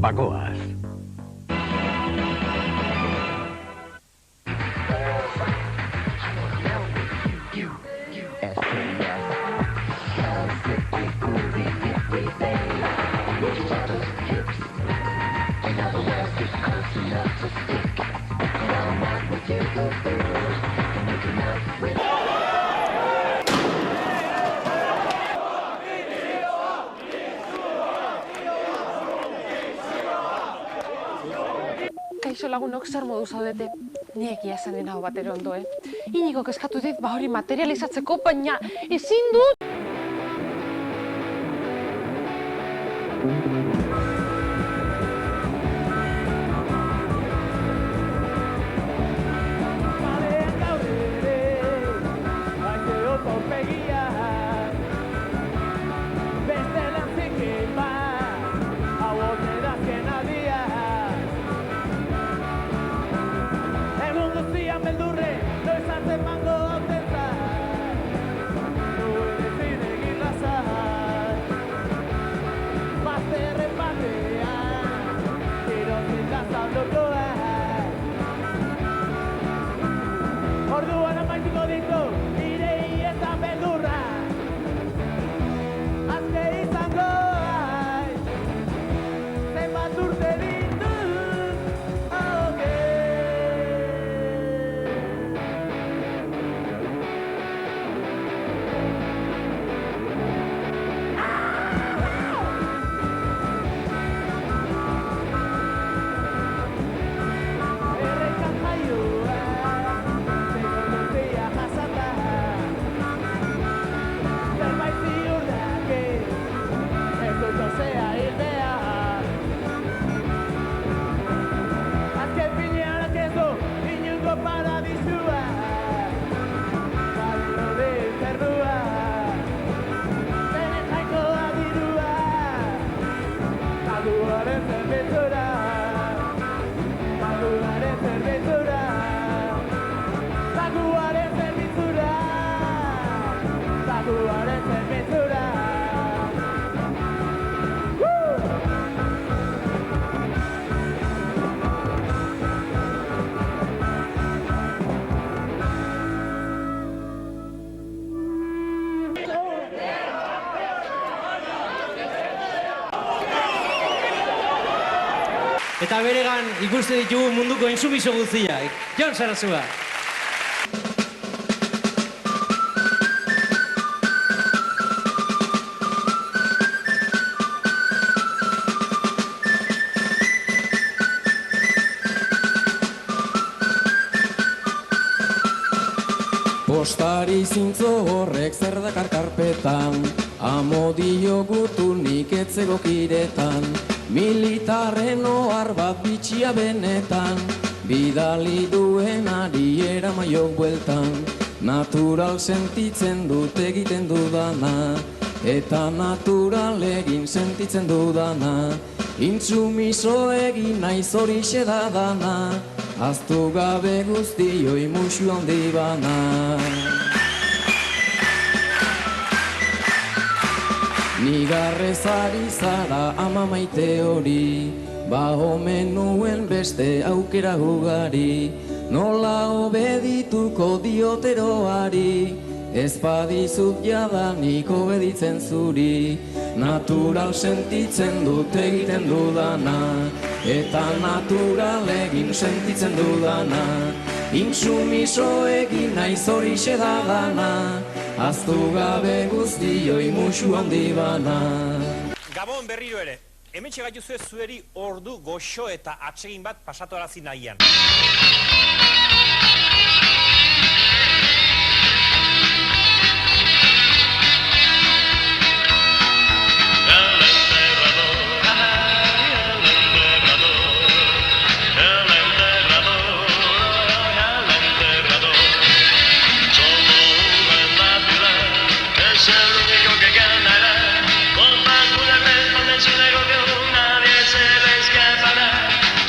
bagoaz. Kaixo lagunok, zer modu zaudete? Ni egia esanen hau bat ere ondo, Iñigok eskatu dit hori materializatzeko, baina ezin dut! Orduan amaituko ditu, irei eta beldurra. Azke izango zenbat urte ditu, erreikan jaioa. Eta beregan ikuste ditugu munduko intsumiso guztiak. Jon Sarasua. Postari zintzo horrek zer dakar karpetan, amodio gutunik etzegokiretan, militarren ohar bat bitxia benetan, bidali duen ari eramaiok bueltan, natural sentitzen dut egiten dudana, eta natural egin sentitzen dudana, intsumiso egin naiz horixe da dana, aztu gabe guztioi musu handi bana. Nigarrez ari zara ama maite hori, ba omen nuen beste aukera ugari, nola obedituko dioteroari, ez badizut jadanik obeditzen zuri, natural sentitzen dut egiten dudana, eta natural egin sentitzen dudana, intsumiso egin naiz horixe da dana, aztu gabe guztioi musu handi bana. Gabon berriro ere, hementxe gaituzue zueri ordu goxo eta atsegin bat pasatu arazi nahian.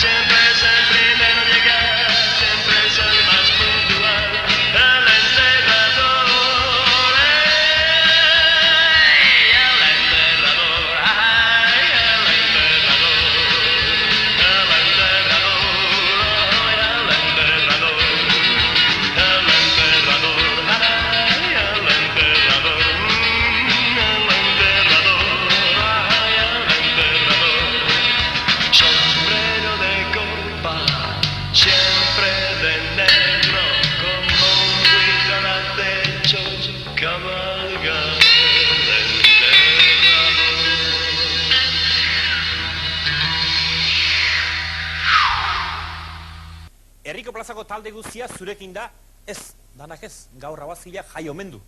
Siempre es el primero en llegar, siempre cabalgar. Herriko plazako talde guztia zurekin da, ez, danak ez, gaur abazila jai omen du.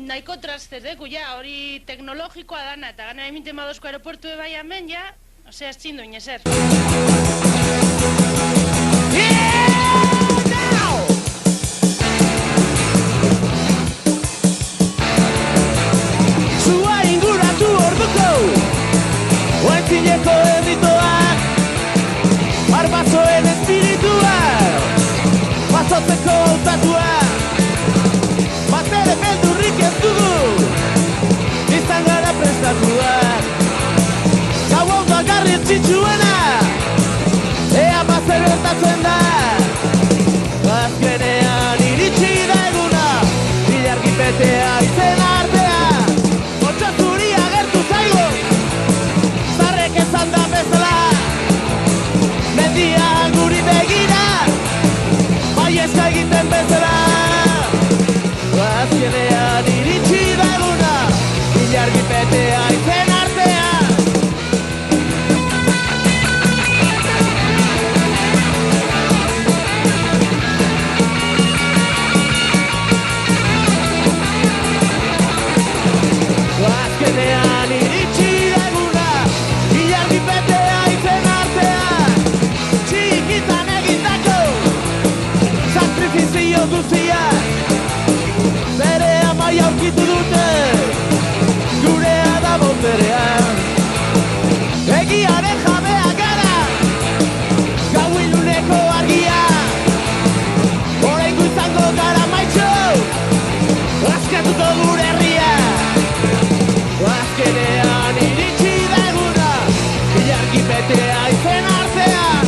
Nahiko trastzereku, ja, hori teknologikoa dana, eta gana emiten badozko aeroportu ebai hemen, ja, osea, ez txindu inezer. Zua inguratu orduko, oentzineko erritoak, barbazoen espiritua, bazotzeko autatua. Batere beldurrik ez dugu, izan gara prestatuak. Gau hau da garri txitsuena, ea bazer gertatzen da. Azkenean iritsi da eguna, ilargi betea izen artea. Otsa zuri agertu zaigo, zarrek esan da bezala. Mendia guri begira, baiezka egiten bezala. Azkenean iritsi da eguna, ilargipetea izen artean. Azkenean iritsi da eguna, ilargipetea izen artean. Txikitan egindako sakrifizio guztiak bere amaia aurkitu dute, gurea da boterean. Egiaren jabea gara, gau iluneko argia, oraingo izango gara maitxo, askatuko gure herria. Azkenean iritsi da eguna, ilargipetea izen artean.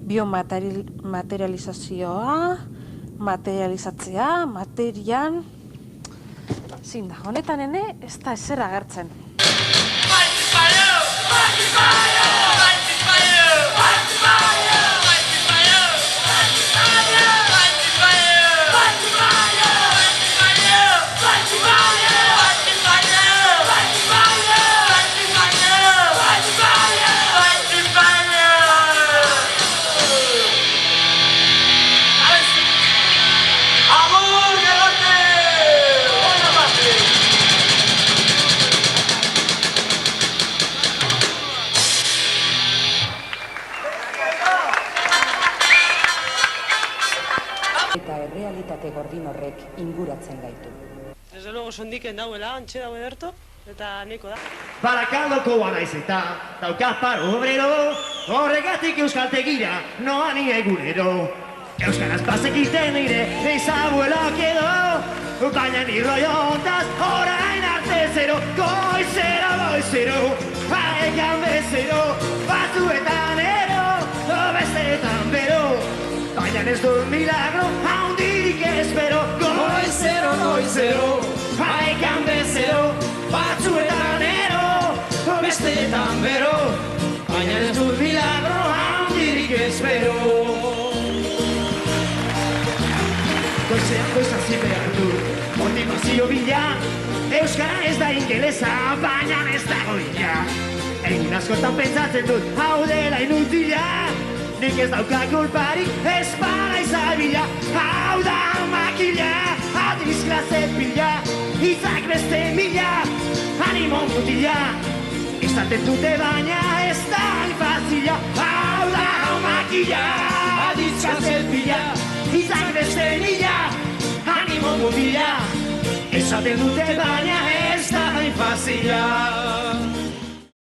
Biomaterializazioa, materializatzea, materian... Zin da, honetan ene ez da ezer agertzen. Eta errealitate gordin horrek inguratzen gaitu. Desde luego sondiken dauela, antxe dago ederto, eta neko da. Barakaldokoa naiz eta daukat paro obrero, horregatik euskaltegira noa ni egunero. Euskaraz bazekiten nire eizabuelak edo, baina ni roiontaz orain arte zero. Goizero, haekan bezero, batzuetan ero, besteetan bero. Baina ez dut milagro, haundirik espero. Goizero, haekan bezero, batzuetan ero, besteetan bero. Baina ez dut milagro, haundirik espero. Goizean goizazi behar du, motivazio bila. Euskara ez da ingelesa, baina ez da goia. Egin askotan pentsatzen dut, hau dela inutila. Nik ez dauka kulparik, ez para izabila. Hau da makila, adizklaze pila. Itzak beste mila, animon mutila. Izaten dute baina ez da infazila. Hau da makila, adizklaze pila. Itzak beste mila, animon mutila. Esaten dute baina ez da infazila.